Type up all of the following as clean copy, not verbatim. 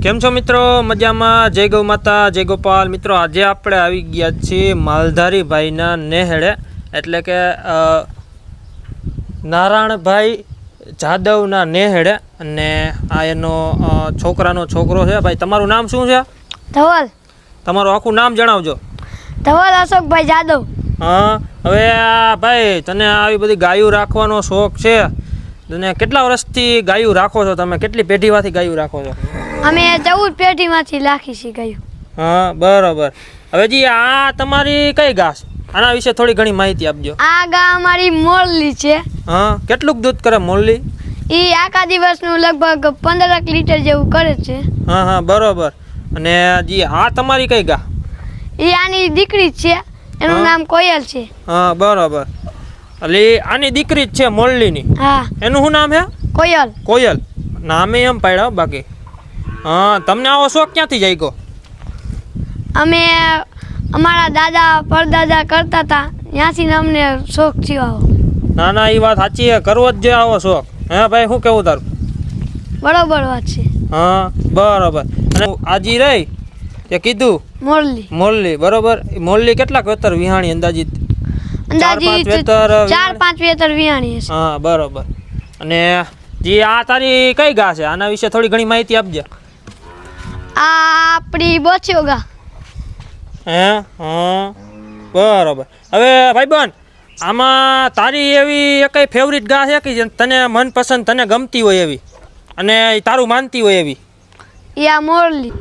કેમ છો મિત્રો? મજામાં? જય ગૌ માતા, જય ગોપાલ. મિત્રો આજે આપણે આવી ગયા છીએ માલધારી ભાઈના નેહળે, એટલે કે નારાયણભાઈ જાદવના નેહળે, અને આ એનો છોકરાનો છોકરો છે. ભાઈ તમારું નામ શું છે? ધવલ. તમારું આખું નામ જણાવજો. ધવલ અશોકભાઈ જાદવ. હા, હવે ભાઈ તને આવી બધી ગાયું રાખવાનો શોખ છે, તને કેટલા વર્ષથી ગાયું રાખો છો તમે? કેટલી પેઢીમાંથી ગાયું રાખો છો? અમે 14 પેઢીમાંથી રાખી છીએ ગાયું. હા, બરાબર. હવે જી આ તમારી કઈ ગા છે? આના વિશે થોડી ઘણી માહિતી આપજો. આ ગા અમારી મોરલી છે. હા, કેટલું દૂધ કરે મોરલી? એ આખા દિવસનું લગભગ 15 લીટર જેવું કરે છે. હા હા, બરોબર. અને જી આ તમારી કઈ ગા? એ આની દીકરી જ છે, એનું નામ કોયલ છે. હા, બરોબર. એટલે આની દીકરી જ છે મોરલીની? હા. એનું શું નામ છે? કોયલ. કોયલ નામે એમ પાડ્યા બાકી. હા, તમને આવો શોખ ક્યાંથી જાગ્યો? અમે અમારા દાદા પરદાદા કરતા હતા, ત્યાંથી અમને શોખ થયો આવો. ના ના, એ વાત સાચી છે, કરવો જ જોઈએ આવો શોખ. હે ભાઈ, શું કેવું તારું? બરોબર વાત છે. હા, બરોબર. અને આજી રહી તે કીધું મોરલી. મોરલી, બરોબર. મોરલી કેટલાક વેતર વિહાણી અંદાજિત? 4-5 વેતર વિહાણી હશે. હા, બરોબર. અને જી આ તારી કઈ ગા છે? આના વિશે થોડી ઘણી માહિતી આપજે. આ આપણી બોચ્યો ગા. હે? હા, બરોબર. હવે ભાઈબંધ, આમાં તારી એવી કઈ ફેવરિટ ગા છે કે તને મનપસંદ, તને ગમતી હોય એવી અને તારું માનતી હોય એવી? એ આ મોરલી.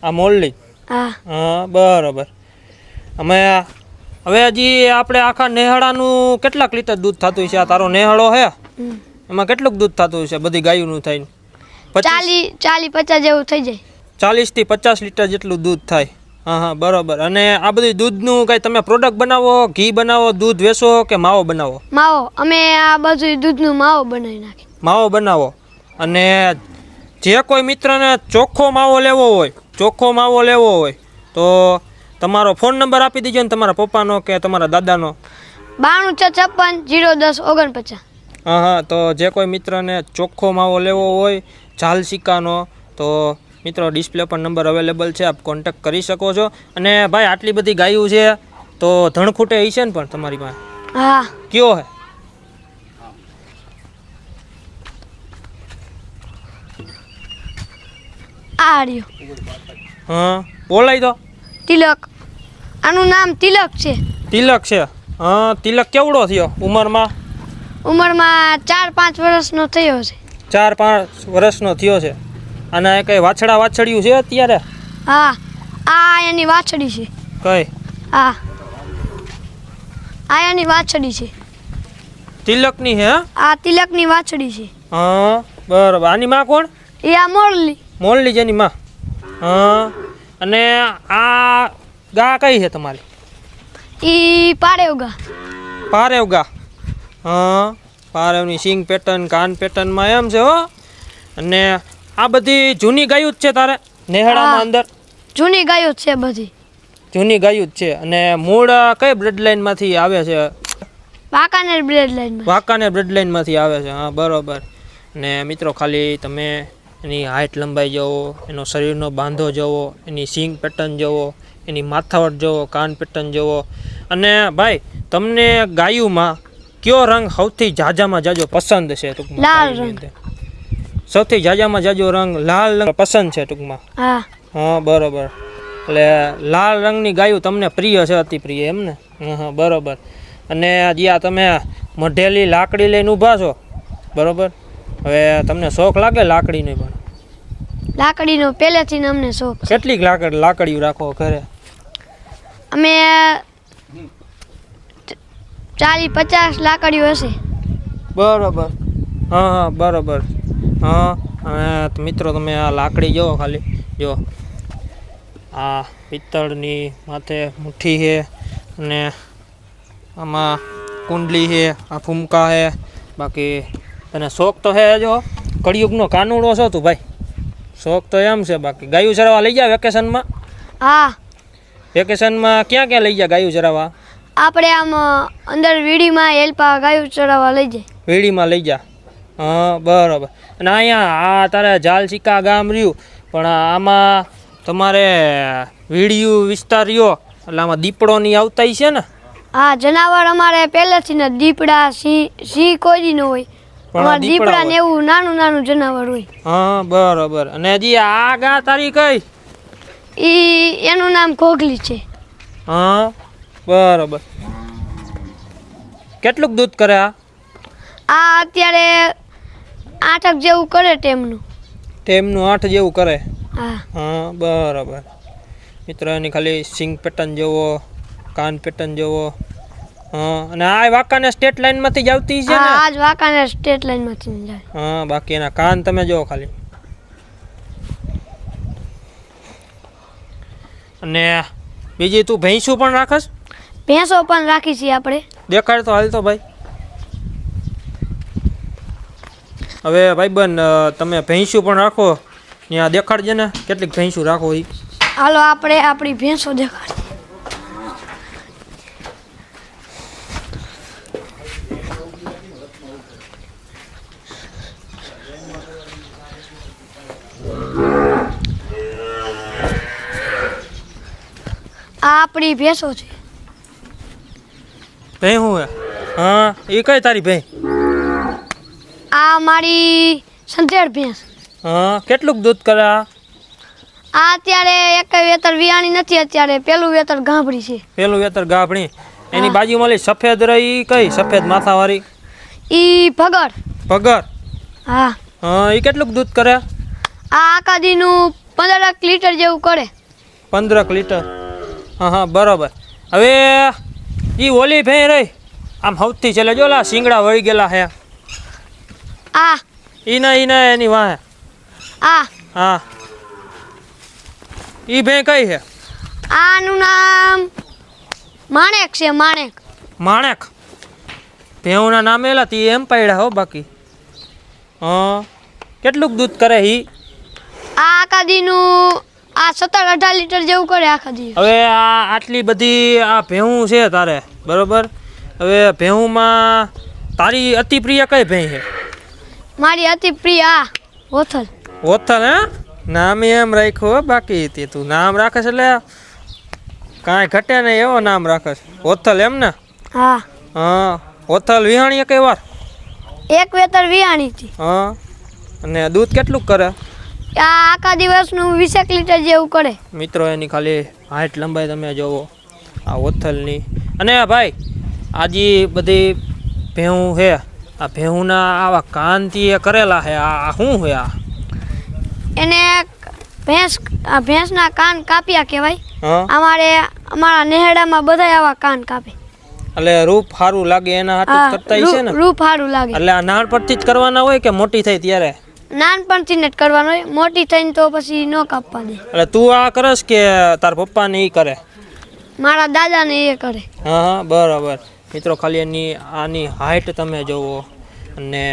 આ મોરલી? હા. હા, બરોબર. અમે હવે હજી આપણે આખા નેહળાનું કેટલાક લીટર દૂધ થતું છે? આ તારો નેહળો છે, એમાં કેટલું દૂધ થતું છે બધી ગાયોનું થઈને? 40-50 જેવું થઈ જાય. 40 થી 50 લીટર જેટલું દૂધ થાય. હા હા, બરોબર. અને આ બધી દૂધનું કઈ તમે પ્રોડક્ટ બનાવો, ઘી બનાવો, દૂધ વેચો કે માવો બનાવો? માવો. અમે આ બધું દૂધનું માવો બનાવી નાખી. માવો બનાવો. અને જે કોઈ મિત્રને ચોખ્ખો માવો લેવો હોય તો તમારો ફોન નંબર આપી દીજો ને, તમારા પપ્પાનો કે તમારા દાદાનો. 9256 010 49. હા હા, તો જે કોઈ મિત્રને ચોખ્ખો માવો લેવો હોય ઝાલસિક્કાનો, તો મિત્રો ડિસ્પ્લે પર નંબર અવેલેબલ છે, આપ કોન્ટેક્ટ કરી શકો છો. અને ભાઈ આટલી બધી ગાયું છે તો ધણખૂટે હશે ને પણ તમારી પાસે? હા. કયો હે? આ રહ્યો. હા, બોલાય તો. તિલક. આનું નામ તિલક છે. તિલક છે? હા, તિલક કેવડો થયો ઉંમરમાં? ઉંમરમાં 4-5 વર્ષનો થયો છે. 4-5 વર્ષનો થયો છે. અને કઈ વાછડિયું છે અત્યારે? હા, આ એની વાછડી છે. કઈ? હા, આ એની વાછડી છે. તિલકની હે? આ તિલકની વાછડી છે. હા, બરાબર. આની માં કોણ? એ આ મોરલી. મોરલી જેની માં. હા. અને આ ગા કઈ છે તમારી? ઈ પારેવ ગા. પારેવ ગા. હા, પારેવની સિંગ પેટર્ન, કાન પેટર્નમાં એમ છે હો. અને આ બધી જૂની ગાયું જ છે તારે નેહળામાં અંદર? જૂની ગાયો છે બધી. જૂની ગાયું જ છે. અને મૂળ કઈ બ્લડ લાઈનમાંથી આવે છે? વાંકાનેર બ્લડ લાઈનમાં. વાંકાનેર બ્લડ લાઈનમાંથી આવે છે. હા, બરોબર. ને મિત્રો ખાલી તમે એની હાઇટ લંબાઈ જોવો, એનો શરીરનો બાંધો જોવો, એની સિંગ પેટર્ન જોવો, એની માથાવટ જોવો, કાન પેટર્ન જોવો. અને ભાઈ તમને ગાયુંમાં કયો રંગ સૌથી જાજામાં જાજો પસંદ છે ટૂંકમાં? લાલ રંગ. સૌથી જાજામાં જાજો રંગ લાલ રંગ પસંદ છે ટૂંકમાં? હા. હા, બરોબર. એટલે લાલ રંગની ગાયું તમને પ્રિય છે, અતિ પ્રિય એમ ને? હા, બરોબર. અને જ્યાં તમે મઢેલી લાકડી લઈને ઊભા છો, બરોબર, હવે તમને શોખ લાગે લાકડીનો? પણ લાકડીનો પહેલેથી અમને શોખ. કેટલીક લાકડીઓ રાખો ઘરે? અમે 40-50 લાકડીઓ હશે. બરોબર. હા હા, બરોબર. હા, અને મિત્રો તમે આ લાકડી જુઓ, ખાલી જો આ પિત્તળની માથે મુઠ્ઠી છે, અને આમાં કુંડલી છે, આ ફૂમકા છે. બાકી તને શોખ તો છે જો કળિયુગનો કાનુડો છો તું ભાઈ, શોખ તો એમ છે. બાકી ગાયું ચરાવવા લઈ જા વેકેશનમાં? હા. વેકેશનમાં ક્યાં ક્યાં લઈ જા ગાયું ચરાવવા? આપણે આમ અંદર વીડીમાં હેલ્પા ગાયું ચરાવવા લઈ જાય. વેડીમાં લઈ જા. હા બરાબર. અને અહીંયા આ તારે ઝાલચીકા ગામ રહ્યું પણ આમાં તમારે વીડિયું વિસ્તાર રહ્યો એટલે આમાં દીપડોની આવતાય છે ને? હા, જનાવર અમારે પહેલેથી ને દીપડા સિંહ કોઈ દી ન હોય. પણ અમારે દીપડા દીપડા ને એવું નાનું નાનું જનાવર હોય. હા બરાબર. અને હજી આ ગા તારી કઈ? એનું નામ ઘોઘલી છે. હા બરાબર. કેટલુંક દૂધ કરે આ? આ અત્યારે 8 જેવું કરે ટેમનું. ટેમનું 8 જેવું કરે? હા. હા બરાબર. મિત્રો એની ખાલી સિંગ પેટર્ન જોવો, કાન પેટર્ન જોવો. હા અને આ વાંકાને સ્ટેટ લાઈનમાંથી જ આવતી છે ને? હા, આજ વાંકાને સ્ટેટ લાઈનમાંથી જાય. હા બાકી એના કાન તમે જોવો ખાલી. અને બીજી તું ભેંસું પણ રાખસ? ભેંસો પણ રાખી છીએ આપણે. દેખાડ તો હાલ તો ભાઈ. હવે ભાઈબંધ તમે ભેંસું પણ રાખો ત્યાં દેખાડજે ને કેટલીક ભેંસું રાખો એ. હાલો આપણે આપણી ભેંસો દેખાડીએ. આ આપણી ભેંસો છે. ભેં હું હે? હા એ કઈ તારી ભેં? આ મારી સંધેડ ભેંસ. હા કેટલુંક દૂધ કરે આ? આ અત્યારે એક વેતર વિયાણી નથી, અત્યારે પેલું વેતર ગાભડી છે. પેલું વેતર ગાભણી. એની બાજુમાં ઓલી સફેદ રહી કઈ? સફેદ માથાવાળી ઈ ભગર. ભગર? હા. હા એ કેટલુંક દૂધ કરે? આ આખા દીનું 15 લીટર જેવું કરે. 15 લીટર? હા હા બરાબર. હવે એ ઓલી ભેં રહી આમ સૌથી છેલ્લે જો લા શિંગડા વળી ગયેલા હે. આ ઈના એની વાહે. આ હા ઈ ભેં કઈ છે? આનું નામ માણેક છે. માણેક. માણેક? ભેંના નામ એલા તી એમ પાડ્યા હો બાકી. હા કેટલુંક દૂધ કરે ઈ? આ આખા દીનું 17-18 લીટર જેવું કરે આખા દી. હવે આ આટલી બધી આ ભેહું છે તારે બરોબર. હવે ભેહુંમાં તારી અતિ પ્રિય કઈ ભેં છે? મારી અતિ પ્રિય આ ઓથલ. ઓથલ? હે નામ એમ રાખ્યો બાકી તે તું નામ રાખસ એટલે કાંઈ ઘટે નહીં એવો નામ રાખસ. ઓથલ એમ ને? હા. હા ઓથલ વિહાણી કઈ વાર? એક વેતર વિયાણી હતી. હા અને દૂધ કેટલું કરે? આ આખા દિવસનું 20 લીટર જેવું કરે. મિત્રો એની ખાલી હાઈટ લંબાઈ તમે જોવો આ ઓથલની. અને ભાઈ આજે બધી ભેહું છે આ ભેહુંના આવા કાનથી એ કરેલા છે આ શું છે આ? એને ભેંસના કાન કાપ્યા કહેવાય. હા અમારા નેહડામાં બધા આવા કાન કાપે. એટલે રૂપ સારું લાગે એના હાથે કરતા છે ને? રૂપ સારું લાગે. એટલે આ નાનપણથી જ કરવાના હોય કે મોટી થઈ ત્યારે? નાનપણથી ને જ કરવાનું હોય, મોટી થઈને તો પછી ન કાપવા દે. એટલે તું આ કરસ કે તાર પપ્પાને એ કરે? મારા દાદાને એ કરે. હા હા બરાબર. મિત્રો ખાલી એની આની હાઈટ તમે જોવો અને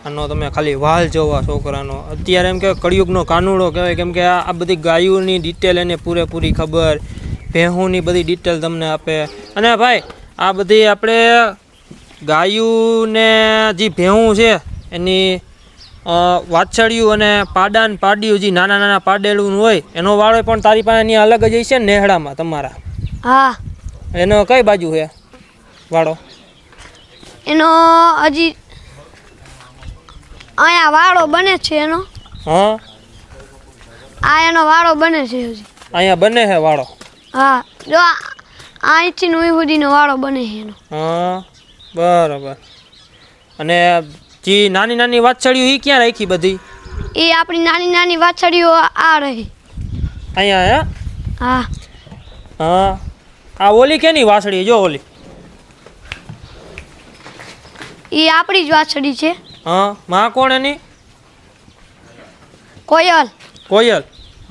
આનો તમે ખાલી વાલ જોવો છોકરાનો. અત્યારે એમ કે કળિયુગનો કાનુડો કહેવાય, કેમ કે આ બધી ગાયોની ડિટેલ એને પૂરેપૂરી ખબર, ભેહુંની બધી ડિટેલ તમને આપે. અને ભાઈ આ બધી આપણે ગાયોને જે ભેહું છે એની વાછળિયું અને પાડાને પાડિયું જે નાના નાના પાડેલું હોય એનો વાળો પણ તારી પાસે અહીંયા અલગ જ છે ને નેહડામાં તમારા? હા. એનો કઈ બાજુ છે વાળો? એનો હજી અહીંયા વાળો બને છે એનો. હા આ એનો વાળો બને છે હજી. અહીંયા બને છે વાળો? હા જો અહીંથી નું સુધીનો વાળો બને છે એનો. હા બરાબર. અને જે નાની નાની વાછળીઓ એ ક્યાં રાખી બધી? એ આપણી નાની નાની વાછડીઓ આ રહી અહીંયા હે? હા. હા આ ઓલી કેની વાછડી? જો ઓલી એ આપણી જ વાછડી છે. હા માં કોણ એની? કોયલ. કોયલ?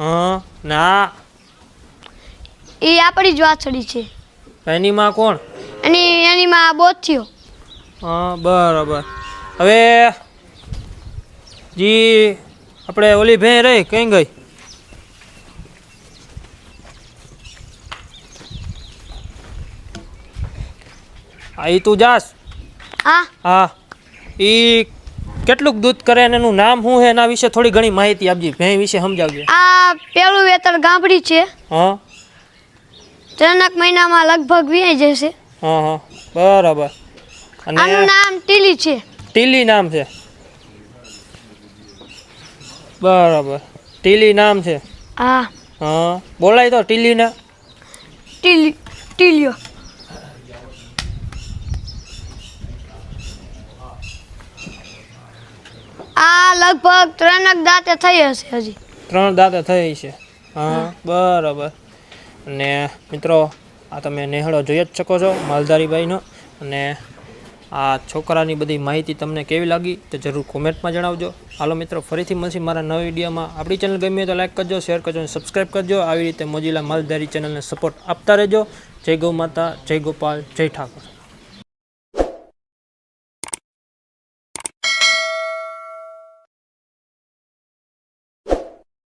હા ના એ આપણી જ વાછડી છે. એની માં કોણ? એની માં બોથિયો. હા બરાબર. હવે જી આપણે ઓલી ભેં રહી કઈ ગઈ? હા એ તું જાસ હા હા એ કેટલુંક દૂધ કરે અને એનું નામ શું છે એના વિશે થોડી ઘણી માહિતી આપજી ભેં વિશે સમજાવજે આ પેલું વેતર ગામડી છે હા 3 મહિનામાં લગભગ વીઆઈ જશે હા હા બરાબર અને આનું નામ ટીલી છે ટીલી નામ છે બરાબર ટીલી નામ છે હા હા બોલાય તો ટીલીને ટીલિયો આ લગભગ 3 દાંતે થઈ હશે હજી 3 દાંતે થઈ છે હા બરાબર અને મિત્રો આ તમે નેહળો જોઈ જ શકો છો માલધારીભાઈનો અને આ છોકરાની બધી માહિતી તમને કેવી લાગી તો જરૂર કોમેન્ટમાં જણાવજો હાલો મિત્રો ફરીથી મળશે મારા નવા વિડીયોમાં આપણી ચેનલ ગમી તો લાઈક કરજો શેર કરજો અને સબસ્ક્રાઈબ કરજો આવી રીતે મોજીલા માલધારી ચેનલને સપોર્ટ આપતા રહેજો જય ગૌ માતા જય ગોપાલ જય ઠાકોર